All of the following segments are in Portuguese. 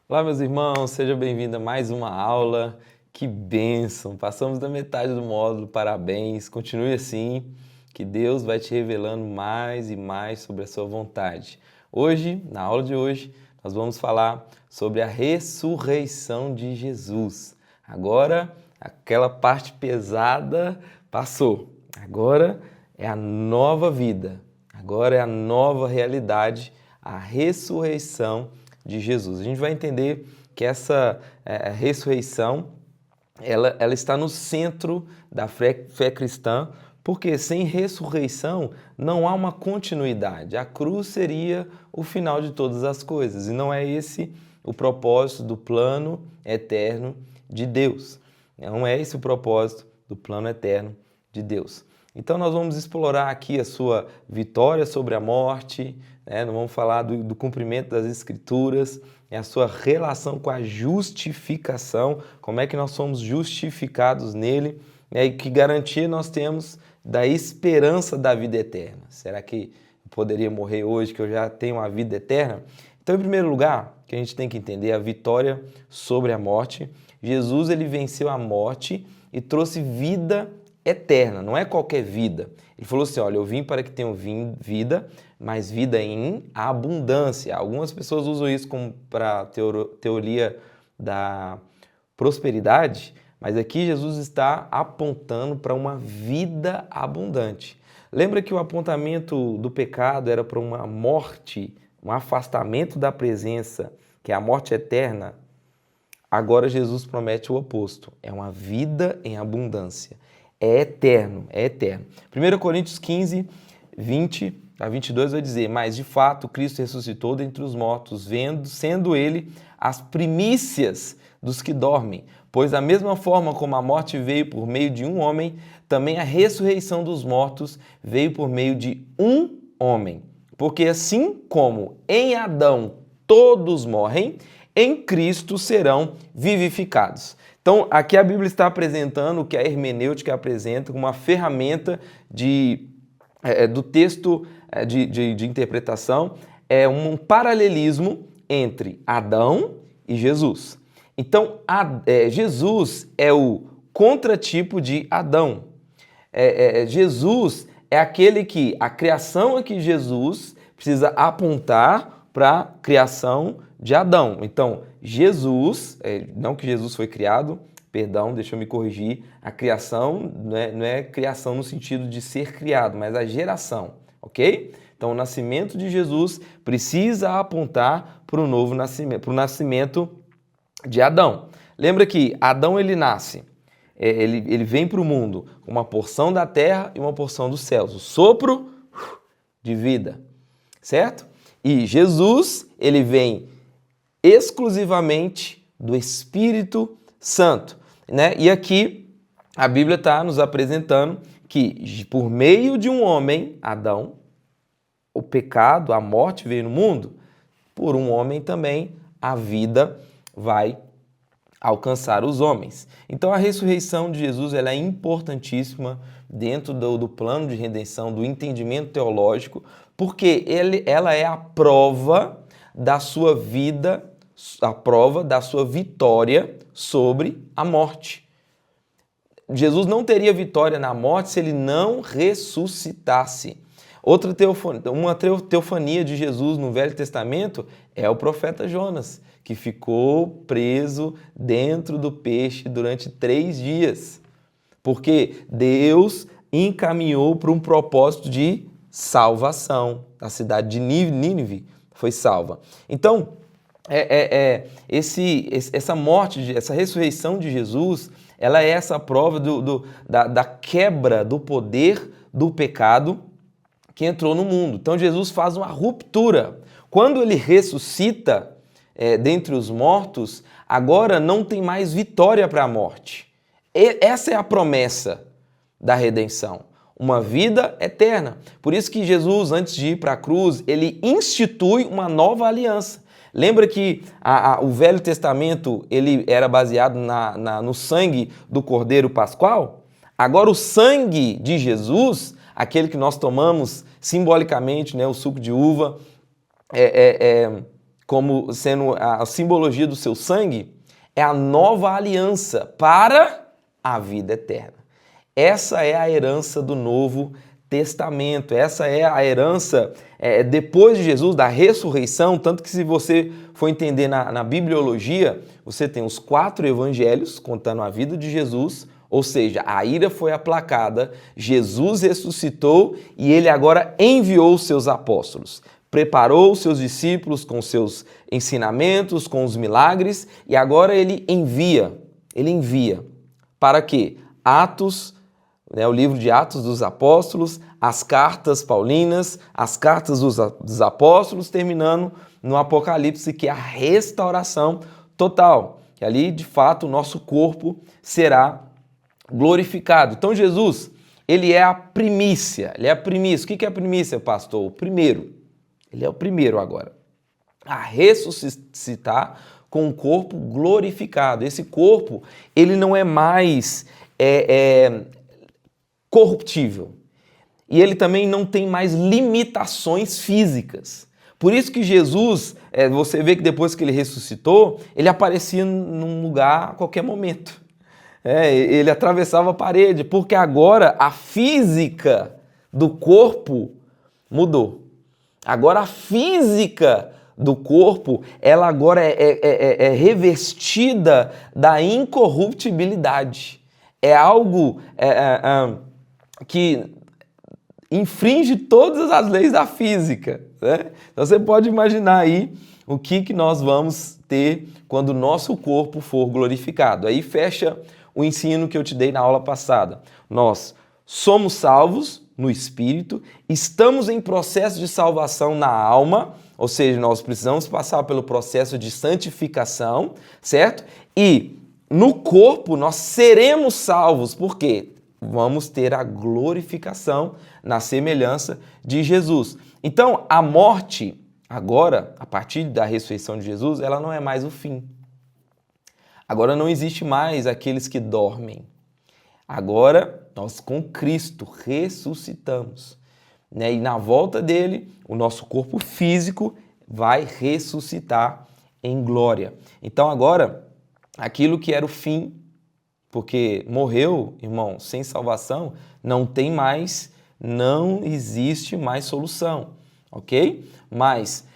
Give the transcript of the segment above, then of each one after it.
Olá, meus irmãos, seja bem-vindo a mais uma aula. Que bênção! Passamos da metade do módulo, parabéns. Continue assim, que Deus vai te revelando mais e mais sobre a sua vontade. Hoje, na aula de hoje, nós vamos falar sobre a ressurreição de Jesus. Agora, aquela parte pesada passou. Agora é a nova vida. Agora é a nova realidade, a ressurreição de Jesus. A gente vai entender que essa ressurreição ela está no centro da fé cristã, porque sem ressurreição não há uma continuidade. A cruz seria o final de todas as coisas, e não é esse o propósito do plano eterno de Deus. Não é esse o propósito do plano eterno de Deus. Então nós vamos explorar aqui a sua vitória sobre a morte, nós vamos falar do cumprimento das Escrituras, a sua relação com a justificação, como é que nós somos justificados nele, e que garantia nós temos da esperança da vida eterna. Será que eu poderia morrer hoje, que eu já tenho a vida eterna? Então, em primeiro lugar, o que a gente tem que entender é a vitória sobre a morte. Jesus, ele venceu a morte e trouxe vida eterna, não é qualquer vida. Ele falou assim, olha, eu vim para que tenham vida, mas vida em abundância. Algumas pessoas usam isso como para teoria da prosperidade, mas aqui Jesus está apontando para uma vida abundante. Lembra que o apontamento do pecado era para uma morte, um afastamento da presença, que é a morte eterna? Agora Jesus promete o oposto, é uma vida em abundância. É eterno, é eterno. 1 Coríntios 15, 20 a 22 vai dizer, mas de fato Cristo ressuscitou dentre os mortos, sendo ele as primícias dos que dormem. Pois da mesma forma como a morte veio por meio de um homem, também a ressurreição dos mortos veio por meio de um homem. Porque assim como em Adão todos morrem, em Cristo serão vivificados. Então, aqui a Bíblia está apresentando o que a hermenêutica apresenta como uma ferramenta do texto de interpretação, é um paralelismo entre Adão e Jesus. Então, Jesus é o contratipo de Adão. Jesus é aquele que a criação aqui de Jesus precisa apontar para a criação de Adão. Então, Jesus, não que Jesus foi criado, perdão, deixa eu me corrigir, a criação não é criação no sentido de ser criado, mas a geração, ok? Então, o nascimento de Jesus precisa apontar para o novo nascimento, para o nascimento de Adão. Lembra que Adão ele nasce, ele vem para o mundo com uma porção da terra e uma porção dos céus, o sopro de vida, certo? E Jesus, ele vem exclusivamente do Espírito Santo, né? E aqui a Bíblia está nos apresentando que por meio de um homem, Adão, o pecado, a morte veio no mundo, por um homem também a vida vai alcançar os homens. Então a ressurreição de Jesus ela é importantíssima dentro do plano de redenção, do entendimento teológico, porque ela é a prova da sua vida, a prova da sua vitória sobre a morte. Jesus não teria vitória na morte se ele não ressuscitasse. Uma teofania de Jesus no Velho Testamento é o profeta Jonas, que ficou preso dentro do peixe durante 3 dias, porque Deus encaminhou para um propósito de salvação. A cidade de Nínive foi salva. Então, essa morte, essa ressurreição de Jesus, ela é essa prova da quebra do poder do pecado que entrou no mundo. Então Jesus faz uma ruptura. Quando ele ressuscita dentre os mortos, agora não tem mais vitória para a morte. Essa é a promessa da redenção. Uma vida eterna. Por isso que Jesus, antes de ir para a cruz, ele institui uma nova aliança. Lembra que o Velho Testamento ele era baseado no sangue do Cordeiro Pascual? Agora o sangue de Jesus, aquele que nós tomamos simbolicamente, né, o suco de uva, como sendo a simbologia do seu sangue, é a nova aliança para a vida eterna. Essa é a herança do Novo Testamento, essa é a herança depois de Jesus, da ressurreição, tanto que se você for entender na bibliologia, você tem os 4 evangelhos contando a vida de Jesus, ou seja, a ira foi aplacada, Jesus ressuscitou e ele agora enviou os seus apóstolos. Preparou os seus discípulos com seus ensinamentos, com os milagres, e agora ele envia para quê? Atos, o livro de Atos dos Apóstolos, as cartas paulinas, as cartas dos apóstolos, terminando no Apocalipse, que é a restauração total. Que ali, de fato, o nosso corpo será glorificado. Então, Jesus, ele é a primícia. O que é a primícia, pastor? O primeiro. Ele é o primeiro agora a ressuscitar com um corpo glorificado. Esse corpo, ele não é mais corruptível. E ele também não tem mais limitações físicas. Por isso que Jesus, você vê que depois que ele ressuscitou, ele aparecia num lugar a qualquer momento. Ele atravessava a parede, porque agora a física do corpo mudou. Agora a física do corpo, ela agora é revestida da incorruptibilidade. É algo que infringe todas as leis da física, né? Então você pode imaginar aí o que nós vamos ter quando o nosso corpo for glorificado. Aí fecha o ensino que eu te dei na aula passada. Nós somos salvos no Espírito, estamos em processo de salvação na alma, ou seja, nós precisamos passar pelo processo de santificação, certo? E no corpo nós seremos salvos, por quê? Vamos ter a glorificação na semelhança de Jesus. Então, a morte, agora, a partir da ressurreição de Jesus, ela não é mais o fim. Agora não existe mais aqueles que dormem. Agora, nós com Cristo ressuscitamos, né? E na volta dele, o nosso corpo físico vai ressuscitar em glória. Então agora, aquilo que era o fim, porque morreu, irmão, sem salvação, não existe mais solução, ok? Mas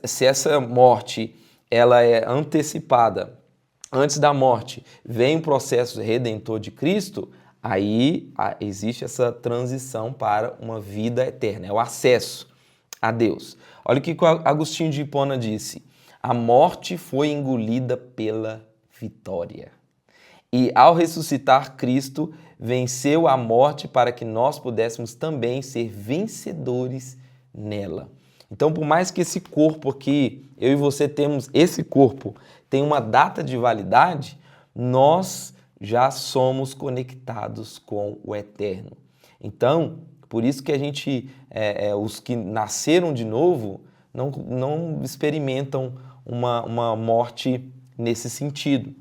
se essa morte ela é antecipada, antes da morte vem o processo redentor de Cristo, aí existe essa transição para uma vida eterna, é o acesso a Deus. Olha o que Agostinho de Hipona disse: a morte foi engolida pela vitória. E ao ressuscitar, Cristo venceu a morte para que nós pudéssemos também ser vencedores nela. Então, por mais que esse corpo aqui, eu e você temos esse corpo, tem uma data de validade, nós já somos conectados com o eterno. Então, por isso que a gente, os que nasceram de novo, não experimentam uma morte nesse sentido,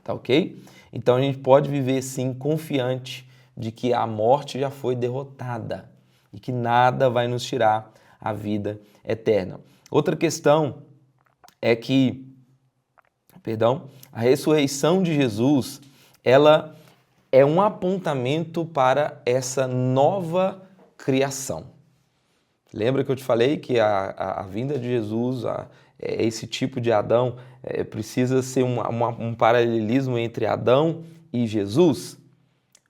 tá ok? Então a gente pode viver sim confiante de que a morte já foi derrotada e que nada vai nos tirar a vida eterna. Outra questão é que, a ressurreição de Jesus, ela é um apontamento para essa nova criação. Lembra que eu te falei que a vinda de Jesus, esse tipo de Adão, precisa ser um paralelismo entre Adão e Jesus?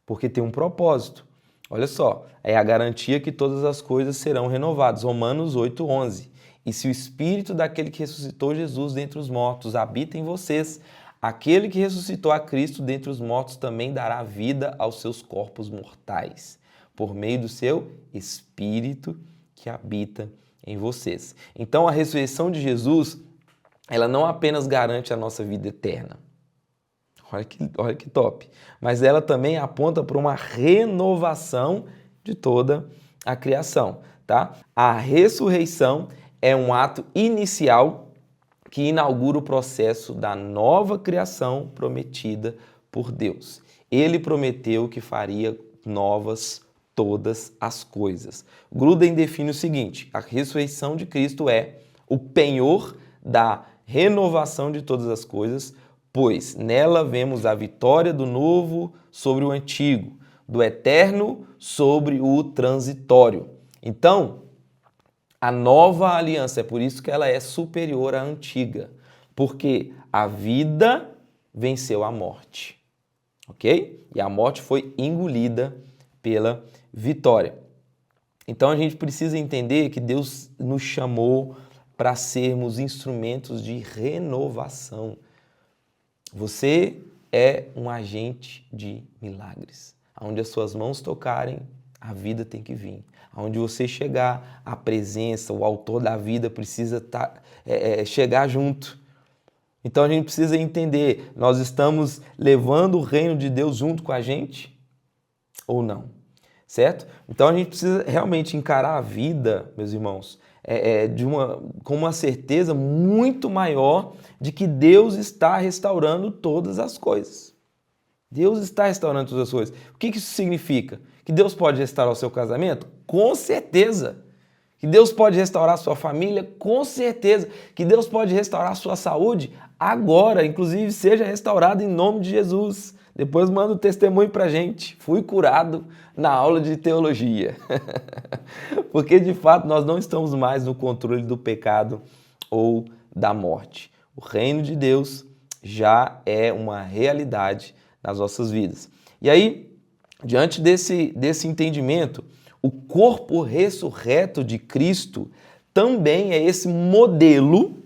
Porque tem um propósito. Olha só, é a garantia que todas as coisas serão renovadas. Romanos 8:11. E se o Espírito daquele que ressuscitou Jesus dentre os mortos habita em vocês, aquele que ressuscitou a Cristo dentre os mortos também dará vida aos seus corpos mortais, por meio do seu Espírito que habita em vocês. Então a ressurreição de Jesus, ela não apenas garante a nossa vida eterna, olha que top, mas ela também aponta para uma renovação de toda a criação, tá? A ressurreição é um ato inicial que inaugura o processo da nova criação prometida por Deus. Ele prometeu que faria novas todas as coisas. Gruden define o seguinte: a ressurreição de Cristo é o penhor da renovação de todas as coisas, pois nela vemos a vitória do novo sobre o antigo, do eterno sobre o transitório. Então, a nova aliança, é por isso que ela é superior à antiga, porque a vida venceu a morte, ok? E a morte foi engolida pela vitória. Então a gente precisa entender que Deus nos chamou para sermos instrumentos de renovação. Você é um agente de milagres. Onde as suas mãos tocarem, a vida tem que vir. Onde você chegar, a presença, o autor da vida precisa chegar junto. Então a gente precisa entender, nós estamos levando o reino de Deus junto com a gente ou não? Certo? Então a gente precisa realmente encarar a vida, meus irmãos, com uma certeza muito maior de que Deus está restaurando todas as coisas. Deus está restaurando todas as coisas. O que isso significa? Que Deus pode restaurar o seu casamento? Com certeza. Que Deus pode restaurar a sua família? Com certeza. Que Deus pode restaurar a sua saúde? Agora, inclusive, seja restaurado em nome de Jesus. Depois manda o testemunho pra gente. Fui curado na aula de teologia. Porque, de fato, nós não estamos mais no controle do pecado ou da morte. O reino de Deus já é uma realidade nas nossas vidas. E aí, diante desse entendimento, o corpo ressurreto de Cristo também é esse modelo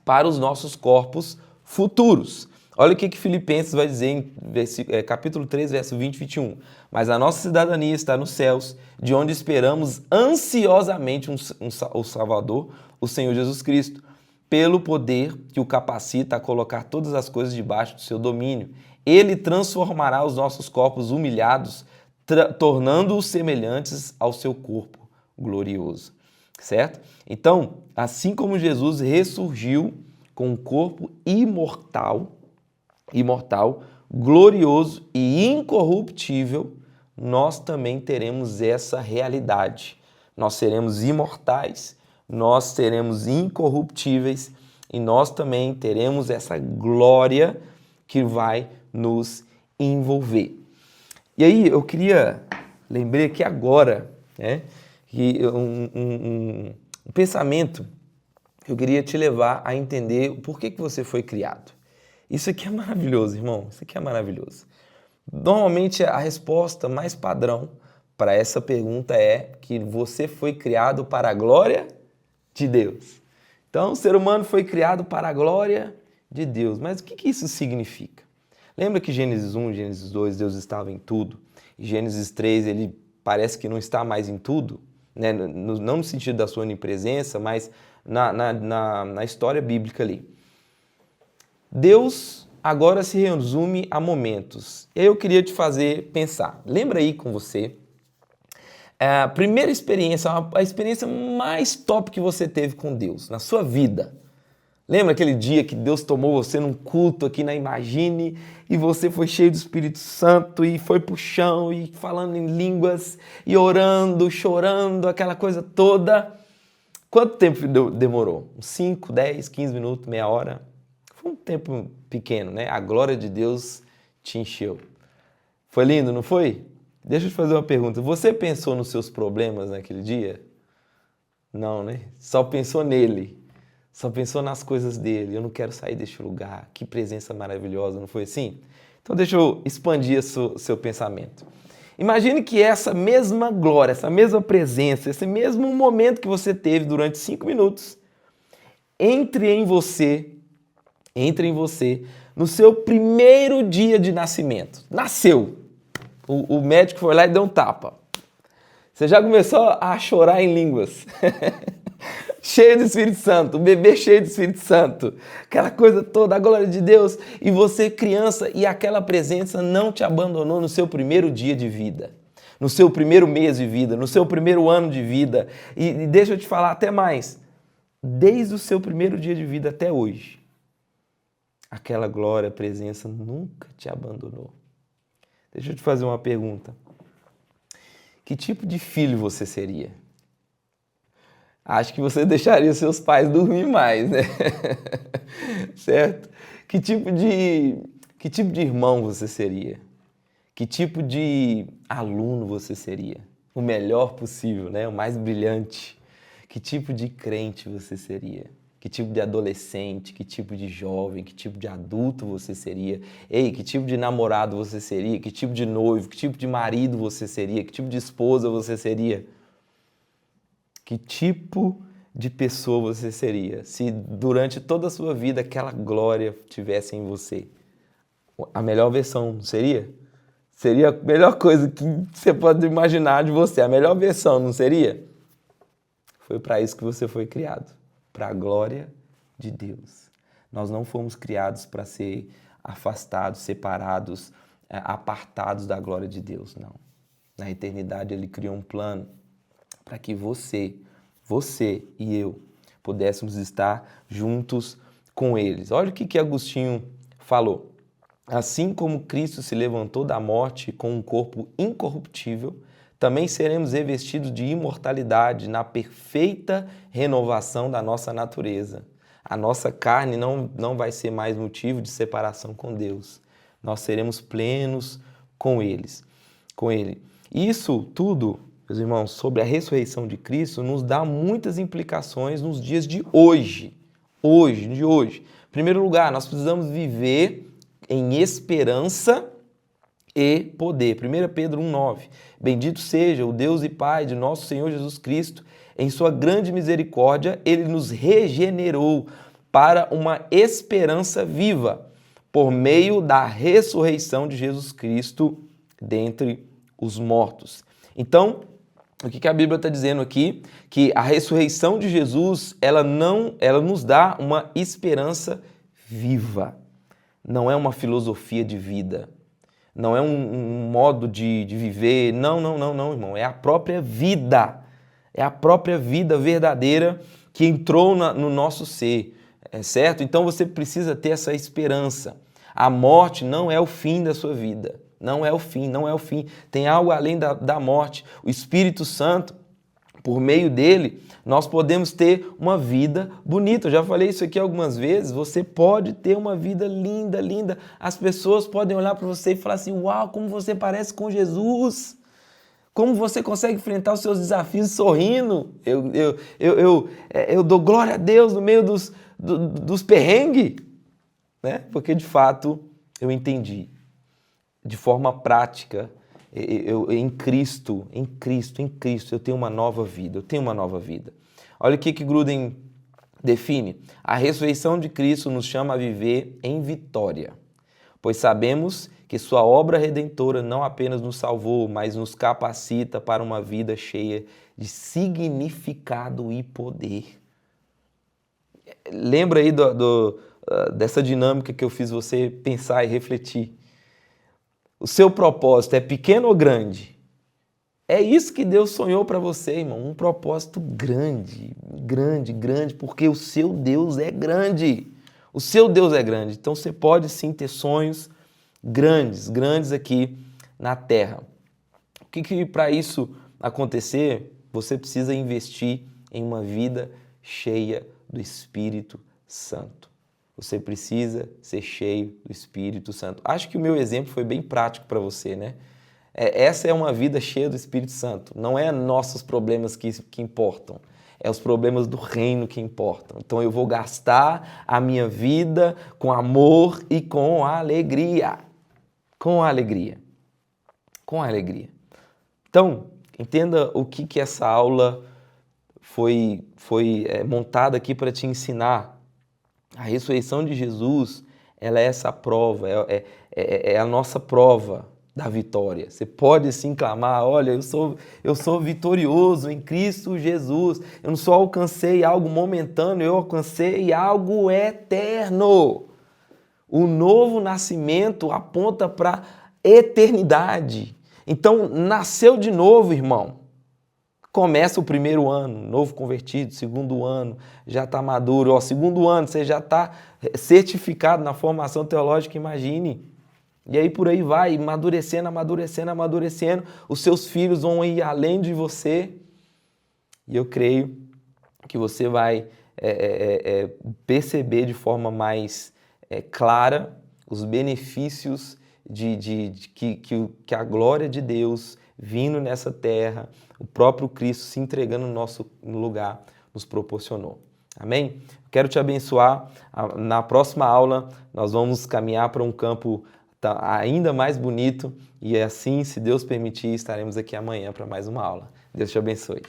para os nossos corpos futuros. Olha o que Filipenses vai dizer em capítulo 3, verso 20 e 21. Mas a nossa cidadania está nos céus, de onde esperamos ansiosamente o Salvador, o Senhor Jesus Cristo, pelo poder que o capacita a colocar todas as coisas debaixo do seu domínio. Ele transformará os nossos corpos humilhados, tornando-os semelhantes ao seu corpo glorioso. Certo? Então, assim como Jesus ressurgiu com um corpo imortal, glorioso e incorruptível, nós também teremos essa realidade. Nós seremos imortais, nós seremos incorruptíveis e nós também teremos essa glória que vai nos envolver. E aí eu lembrei aqui agora, que um pensamento que eu queria te levar a entender por que você foi criado. Isso aqui é maravilhoso, irmão, isso aqui é maravilhoso. Normalmente a resposta mais padrão para essa pergunta é que você foi criado para a glória de Deus. Então o ser humano foi criado para a glória de Deus. Mas o que isso significa? Lembra que Gênesis 1, Gênesis 2, Deus estava em tudo? E Gênesis 3, ele parece que não está mais em tudo, né? Não no sentido da sua onipresença, mas na história bíblica ali. Deus agora se resume a momentos. Eu queria te fazer pensar. Lembra aí com você a primeira experiência, a experiência mais top que você teve com Deus na sua vida. Lembra aquele dia que Deus tomou você num culto aqui na Imagine e você foi cheio do Espírito Santo e foi pro chão e falando em línguas e orando, chorando, aquela coisa toda? Quanto tempo demorou? 5, 10, 15 minutos, meia hora? Foi um tempo pequeno, né? A glória de Deus te encheu. Foi lindo, não foi? Deixa eu te fazer uma pergunta. Você pensou nos seus problemas naquele dia? Não, né? Só pensou nele. Só pensou nas coisas dele. Eu não quero sair deste lugar. Que presença maravilhosa, não foi assim? Então deixa eu expandir seu pensamento. Imagine que essa mesma glória, essa mesma presença, esse mesmo momento que você teve durante 5 minutos, entre em você no seu primeiro dia de nascimento. Nasceu. O médico foi lá e deu um tapa. Você já começou a chorar em línguas. Cheio do Espírito Santo, o bebê cheio do Espírito Santo. Aquela coisa toda, a glória de Deus. E você, criança, e aquela presença não te abandonou no seu primeiro dia de vida. No seu primeiro mês de vida, no seu primeiro ano de vida. E deixa eu te falar até mais. Desde o seu primeiro dia de vida até hoje, aquela glória, presença nunca te abandonou. Deixa eu te fazer uma pergunta. Que tipo de filho você seria? Acho que você deixaria seus pais dormir mais, né? Certo? Que tipo de irmão você seria? Que tipo de aluno você seria? O melhor possível, né? O mais brilhante. Que tipo de crente você seria? Que tipo de adolescente? Que tipo de jovem? Que tipo de adulto você seria? Ei, que tipo de namorado você seria? Que tipo de noivo? Que tipo de marido você seria? Que tipo de esposa você seria? Que tipo de pessoa você seria se durante toda a sua vida aquela glória tivesse em você? A melhor versão, não seria? Seria a melhor coisa que você pode imaginar de você, a melhor versão, não seria? Foi para isso que você foi criado, para a glória de Deus. Nós não fomos criados para ser afastados, separados, apartados da glória de Deus, não. Na eternidade Ele criou um plano para que você e eu pudéssemos estar juntos com eles. Olha o que Agostinho falou. Assim como Cristo se levantou da morte com um corpo incorruptível, também seremos revestidos de imortalidade na perfeita renovação da nossa natureza. A nossa carne não vai ser mais motivo de separação com Deus. Nós seremos plenos com Ele. Isso tudo, meus irmãos, sobre a ressurreição de Cristo, nos dá muitas implicações nos dias de hoje. Em primeiro lugar, nós precisamos viver em esperança e poder. 1 Pedro 1,9. Bendito seja o Deus e Pai de nosso Senhor Jesus Cristo, em sua grande misericórdia, Ele nos regenerou para uma esperança viva, por meio da ressurreição de Jesus Cristo dentre os mortos. Então, o que a Bíblia está dizendo aqui? Que a ressurreição de Jesus, ela nos dá uma esperança viva. Não é uma filosofia de vida, não é um modo de viver, não, irmão, é a própria vida, verdadeira que entrou no nosso ser, certo? Então você precisa ter essa esperança. A morte não é o fim da sua vida, não é o fim, tem algo além da morte. O Espírito Santo, por meio dele, nós podemos ter uma vida bonita. Eu já falei isso aqui algumas vezes. Você pode ter uma vida linda, linda. As pessoas podem olhar para você e falar assim: uau, como você parece com Jesus. Como você consegue enfrentar os seus desafios sorrindo. Eu dou glória a Deus no meio dos perrengues. Né? Porque, de fato, eu entendi. De forma prática, em Cristo, eu tenho uma nova vida, Olha o que Gruden define. A ressurreição de Cristo nos chama a viver em vitória, pois sabemos que sua obra redentora não apenas nos salvou, mas nos capacita para uma vida cheia de significado e poder. Lembra aí dessa dinâmica que eu fiz você pensar e refletir. O seu propósito é pequeno ou grande? É isso que Deus sonhou para você, irmão. Um propósito grande, porque o seu Deus é grande. O seu Deus é grande. Então você pode sim ter sonhos grandes aqui na terra. O que para isso acontecer, você precisa investir em uma vida cheia do Espírito Santo. Você precisa ser cheio do Espírito Santo. Acho que o meu exemplo foi bem prático para você, né? Essa é uma vida cheia do Espírito Santo. Não é nossos problemas que importam, é os problemas do reino que importam. Então eu vou gastar a minha vida com amor e com alegria. Com alegria. Então, entenda o que essa aula foi montada aqui para te ensinar. A ressurreição de Jesus, ela é essa prova, é a nossa prova da vitória. Você pode sim clamar: olha, eu sou vitorioso em Cristo Jesus. Eu não só alcancei algo momentâneo, eu alcancei algo eterno. O novo nascimento aponta para a eternidade. Então, nasceu de novo, irmão. Começa o primeiro ano, novo convertido, segundo ano, já está maduro. Segundo ano, você já está certificado na formação teológica, imagine. E aí por aí vai, amadurecendo. Os seus filhos vão ir além de você. E eu creio que você vai perceber de forma mais clara os benefícios que a glória de Deus vindo nessa terra, o próprio Cristo se entregando no nosso lugar, nos proporcionou. Amém? Quero te abençoar. Na próxima aula, nós vamos caminhar para um campo ainda mais bonito e assim, se Deus permitir, estaremos aqui amanhã para mais uma aula. Deus te abençoe.